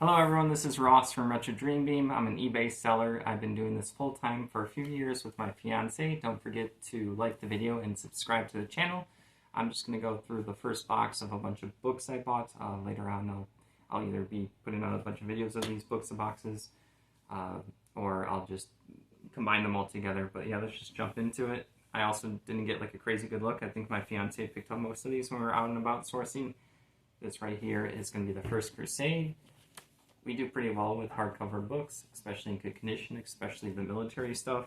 Hello everyone, this is Ross from Retro Dream Beam. I'm an eBay seller. I've been doing this full time for a few years with my fiance. Don't forget to like the video and subscribe to the channel. I'm just going to go through the first box of a bunch of books I bought. Later on I'll either be putting out a bunch of videos of these books and boxes or I'll just combine them all together. But yeah, let's just jump into it. I also didn't get like a crazy good look. I think my fiance picked up most of these when we were out and about sourcing. This right here is going to be the First Crusade. We do pretty well with hardcover books, especially in good condition, especially the military stuff.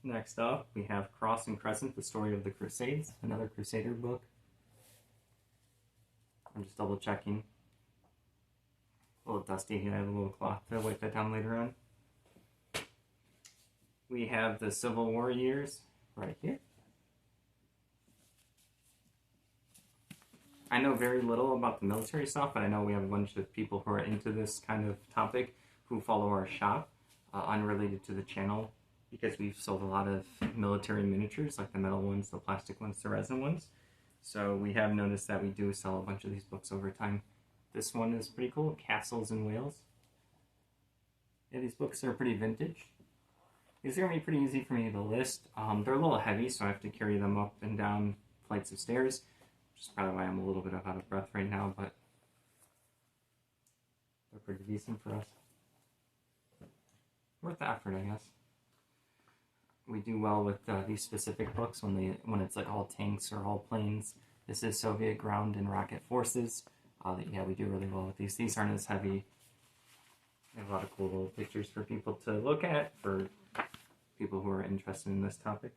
Next up, we have Cross and Crescent, the Story of the Crusades, another Crusader book. I'm just double checking. A little dusty here, I have a little cloth to wipe that down later on. We have the Civil War years right here. I know very little about the military stuff, but I know we have a bunch of people who are into this kind of topic who follow our shop, unrelated to the channel, because we've sold a lot of military miniatures, like the metal ones, the plastic ones, the resin ones. So we have noticed that we do sell a bunch of these books over time. This one is pretty cool, Castles in Wales. Yeah, these books are pretty vintage. These are going to be pretty easy for me to list. They're a little heavy, so I have to carry them up and down flights of stairs. Which is probably why I'm a little bit out of breath right now, but they're pretty decent for us. Worth the effort, I guess. We do well with these specific books when it's like all tanks or all planes. This is Soviet ground and rocket forces. Yeah, we do really well with these. These aren't as heavy. They have a lot of cool little pictures for people to look at, for people who are interested in this topic.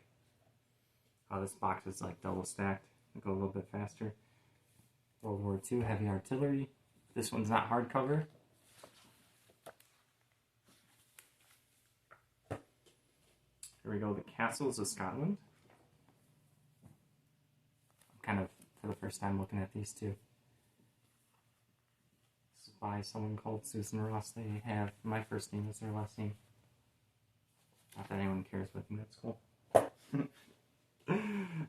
This box is like double stacked. Go a little bit faster. World War II heavy artillery. This one's not hardcover. Here we go, the Castles of Scotland. I'm kind of for the first time looking at these two. This is by someone called Susan Ross. They have my first name as their last name. Not that anyone cares, but I think that's cool.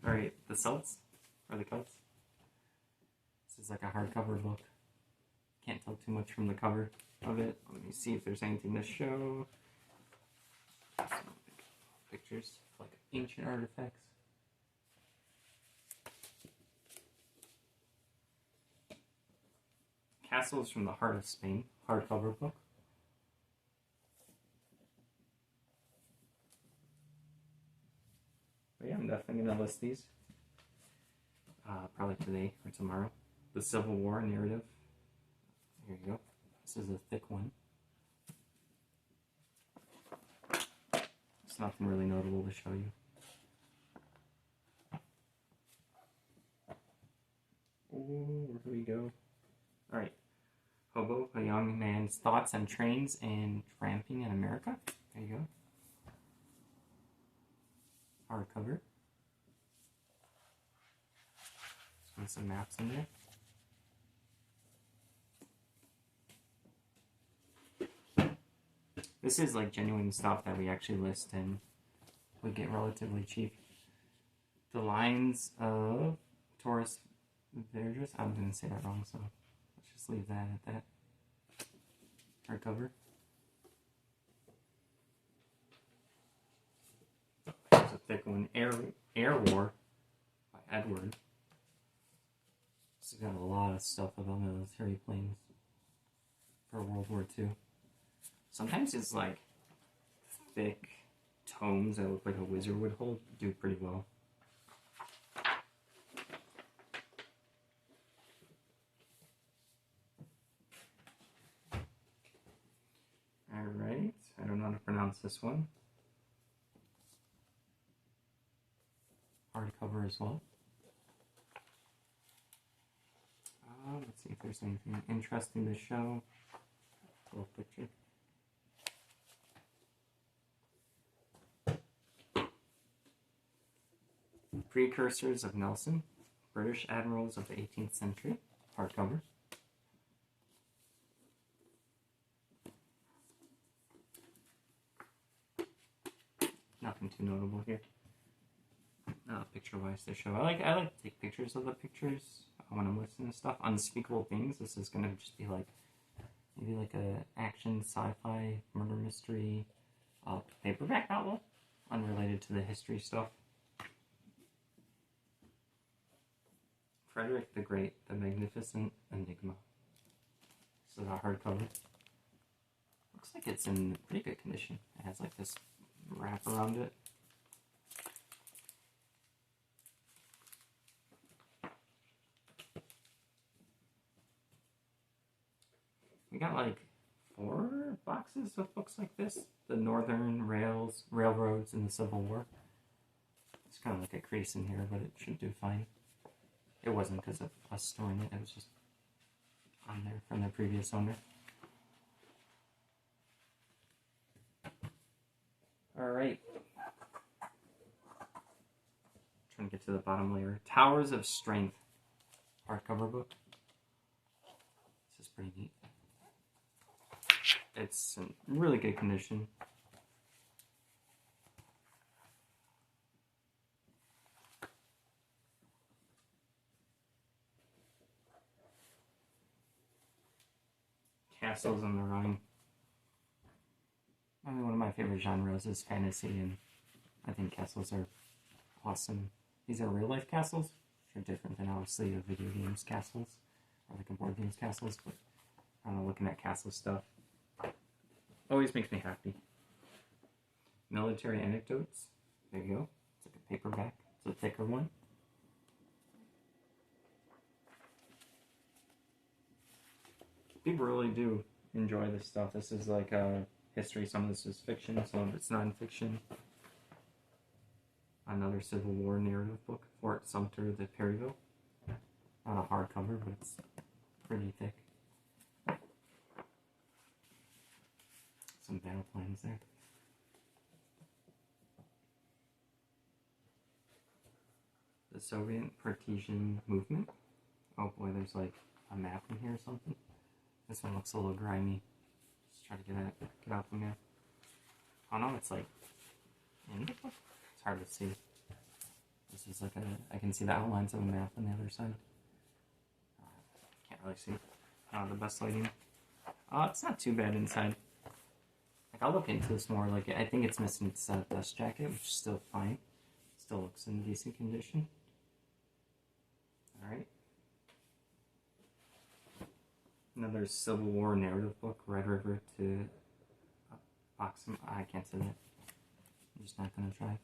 Alright, the Celts. Or the Celts. This is like a hardcover book. Can't tell too much from the cover of it. Let me see if there's anything to show. Some pictures of like ancient artifacts. Castles from the Heart of Spain, hardcover book. But yeah, I'm definitely going to list these. Probably today or tomorrow. The Civil War narrative. Here you go. This is a thick one. It's nothing really notable to show you. Oh, where do we go? Alright. Hobo, a young man's thoughts on trains and tramping in America. There you go. Hardcover. With some maps in there. This is like genuine stuff that we actually list and we get relatively cheap. The Lines of Taurus Vergis. I'm going to say that wrong, so let's just leave that at that. Hardcover. There's a thick one. Air War by Edward. This has got a lot of stuff about military planes for World War II. Sometimes it's like thick tomes that look like a wizard would hold, do pretty well. Alright, I don't know how to pronounce this one. Hardcover as well. Let's see if there's anything interesting to show. A little picture. Precursors of Nelson, British admirals of the 18th century, hardcover. Nothing too notable here. picture-wise to show. I like to take pictures of the pictures when I'm listening to stuff. Unspeakable Things. This is gonna just be like maybe like a action, sci-fi, murder mystery, paperback novel, unrelated to the history stuff. Frederick the Great, The Magnificent Enigma. This is a hardcover. Looks like it's in pretty good condition. It has like this wrap around it. We got like 4 boxes of books like this. The Northern Railroads in the Civil War. It's kind of like a crease in here, but it should do fine. It wasn't because of us storing it. It was just on there from the previous owner. Alright. Trying to get to the bottom layer. Towers of Strength. Hardcover book. This is pretty neat. It's in really good condition. Castles on the Rhine. I mean, one of my favorite genres is fantasy, and I think castles are awesome. These are real life castles, which are different than obviously the video games castles, or like a board games castles, but I don't know, looking at castle stuff always makes me happy. Military Anecdotes. There you go. It's like a paperback. It's a thicker one. People really do enjoy this stuff. This is like history. Some of this is fiction. Some of it's non-fiction. Another Civil War narrative book. Fort Sumter, the Perryville. Not a hardcover, but it's pretty thick. Some battle plans there. The Soviet Partisan Movement. Oh boy, there's like a map in here or something. This one looks a little grimy. Just try to get out the map. Oh no, it's like in the book. It's hard to see. This is like I can see the outlines of a map on the other side. Can't really see. The best lighting. It's not too bad inside. Like, I'll look into this more. Like, I think it's missing its dust jacket, which is still fine. Still looks in decent condition. Alright. Another Civil War narrative book, Red River to Oxum. I can't say that. I'm just not gonna try.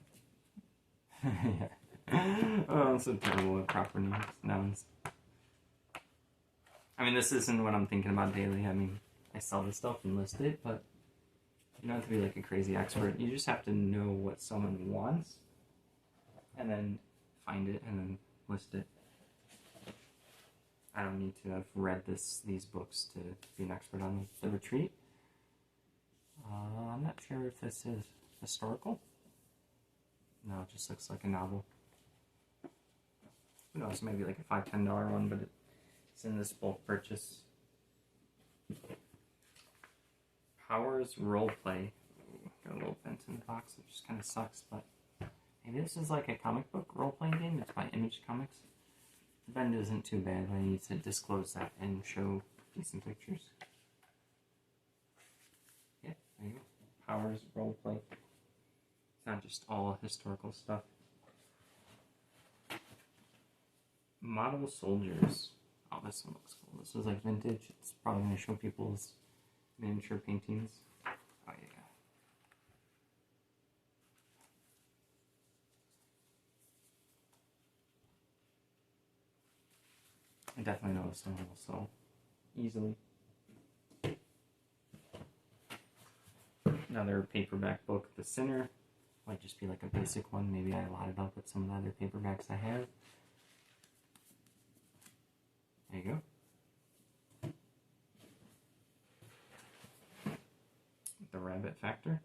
Yeah. Oh, I'm so terrible at proper names, nouns. I mean, this isn't what I'm thinking about daily. I mean, I sell this stuff and list it, but you don't have to be like a crazy expert. You just have to know what someone wants, and then find it and then list it. I don't need to have read these books to be an expert on The Retreat. I'm not sure if this is historical. No, it just looks like a novel. Who knows, maybe like a $5-10 one, but it's in this bulk purchase. Powers Roleplay. Got a little vent in the box, which just kind of sucks, but maybe this is like a comic book role-playing game. It's by Image Comics. The bend isn't too bad, but I need to disclose that and show decent pictures. Yeah, there you go. Powers Roleplay. It's not just all historical stuff. Model Soldiers. Oh, this one looks cool. This is like vintage. It's probably going to show people's miniature paintings. Oh, yeah. I definitely know this one will sell easily. Another paperback book, The Sinner. Might just be like a basic one. Maybe I lot it up with some of the other paperbacks I have. There you go. The Rabbit Factor.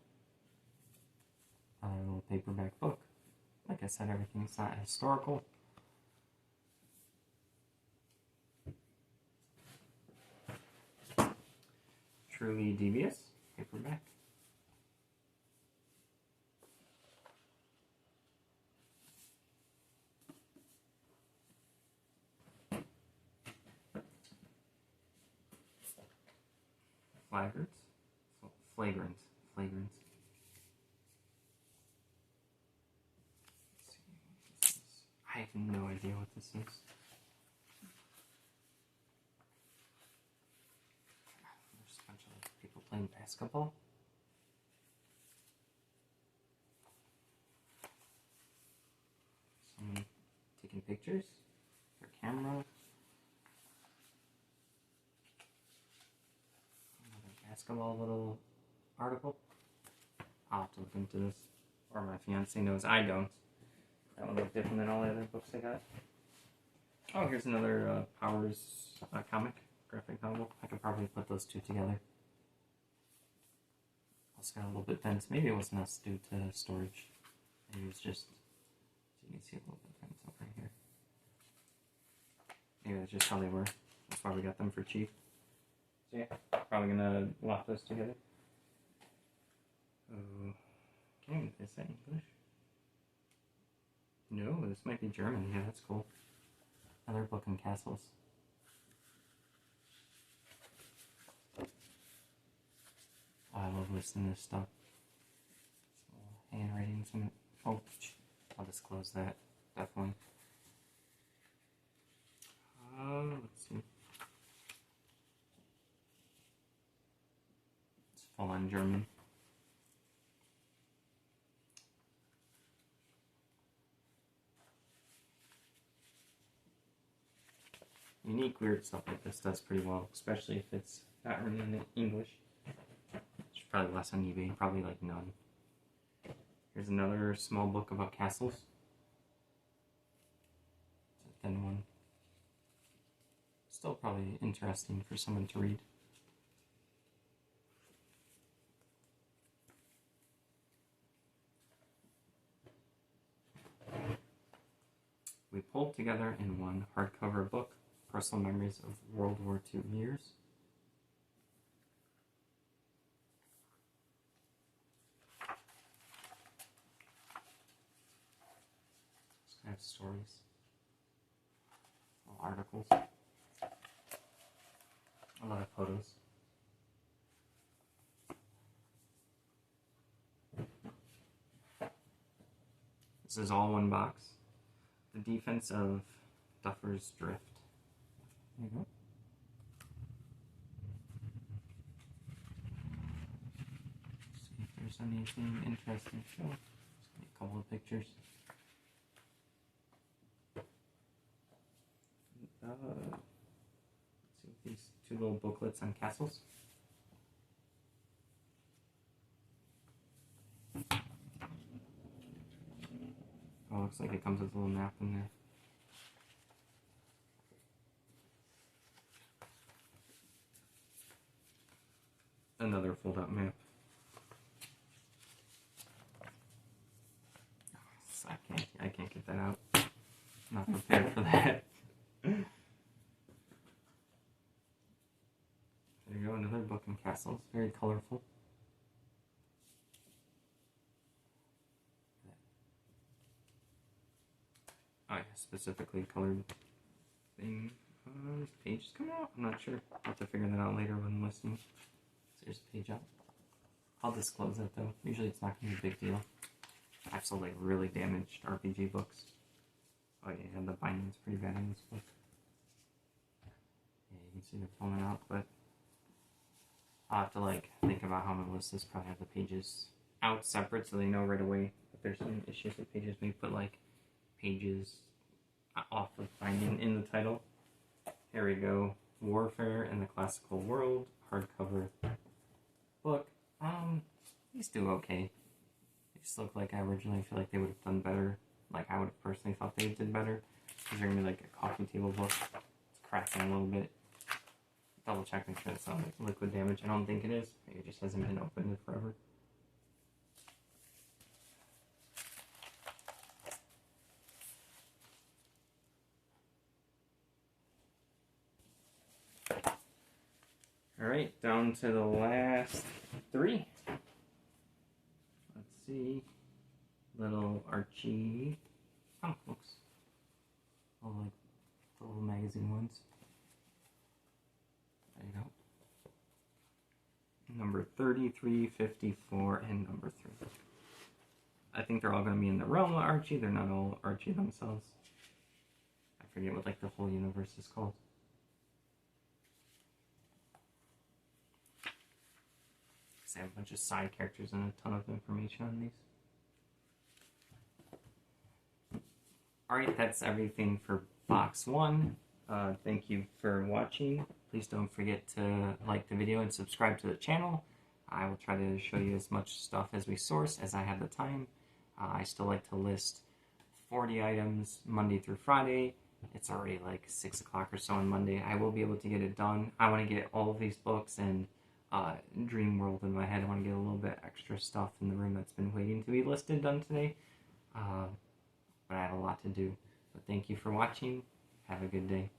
Another little paperback book. Like I said, everything's not historical. Truly Devious, paperback. Flagrant. Flagrant. Flagrant. Let's see what this is. I have no idea what this is. There's a bunch of people playing basketball. Someone taking pictures. Their camera. Another basketball little article. I'll have to look into this. Or my fiance knows I don't. That one looked different than all the other books I got. Oh, here's another Powers comic, graphic novel. I could probably put those two together. Also got a little bit dense. Maybe it wasn't us due to storage. Maybe it was just, so you can see a little bit dense over here. Maybe that's just how they were. That's why we got them for cheap. So yeah, probably gonna lock those together. Oh, is that English? No, this might be German. Yeah, that's cool. Another book on castles. Oh, I love listening to this stuff. Some handwriting, some. Oh, I'll disclose that. Definitely. Let's see. It's full on German. Unique, weird stuff like this does pretty well, especially if it's not written in English. It's probably less on eBay, probably like none. Here's another small book about castles. It's a thin one. Still probably interesting for someone to read. We pulled together in one hardcover book, Personal Memories of World War II Years. I have stories, articles, a lot of photos. This is all one box. The Defense of Duffer's Drift. There you go. See if there's anything interesting to show. Just a couple of pictures. Let's see these two little booklets on castles. Oh, looks like it comes with a little map in there. Another fold-out map. I can't get that out. I'm not prepared for that. There you go, another book on castles. Very colorful. Oh yeah, specifically colored thing. This page is coming out? I'm not sure. I'll have to figure that out later when listening. So there's a page out. I'll disclose that though. Usually it's not going to be a big deal. I've sold like really damaged RPG books. Oh yeah, the binding's pretty bad in this book. Yeah, you can see they're falling out, but I'll have to like think about how I'm going to list this. Probably have the pages out separate so they know right away if there's some issues with pages. Maybe put like pages off of binding in the title. Here we go. Warfare in the Classical World, hardcover book. These do okay. They just look like I originally feel like they would have done better. Like I would have personally thought they did better. These are gonna be like a coffee table book. It's cracking a little bit. Double check, make sure it's not like liquid damage. I don't think it is. Maybe it just hasn't been opened in forever. Alright, down to the last three. Let's see. Little Archie comic books. Oh, like the little magazine ones. There you go. 33, 54, and number 3. I think they're all going to be in the realm of Archie. They're not all Archie themselves. I forget what like the whole universe is called. Because I have a bunch of side characters and a ton of information on these. Alright, that's everything for box 1. Thank you for watching. Please don't forget to like the video and subscribe to the channel. I will try to show you as much stuff as we source as I have the time. I still like to list 40 items Monday through Friday. It's already like 6 o'clock or so on Monday. I will be able to get it done. I want to get all of these books and Dream World in my head. I want to get a little bit extra stuff in the room that's been waiting to be listed done today. But I have a lot to do. But thank you for watching. Have a good day.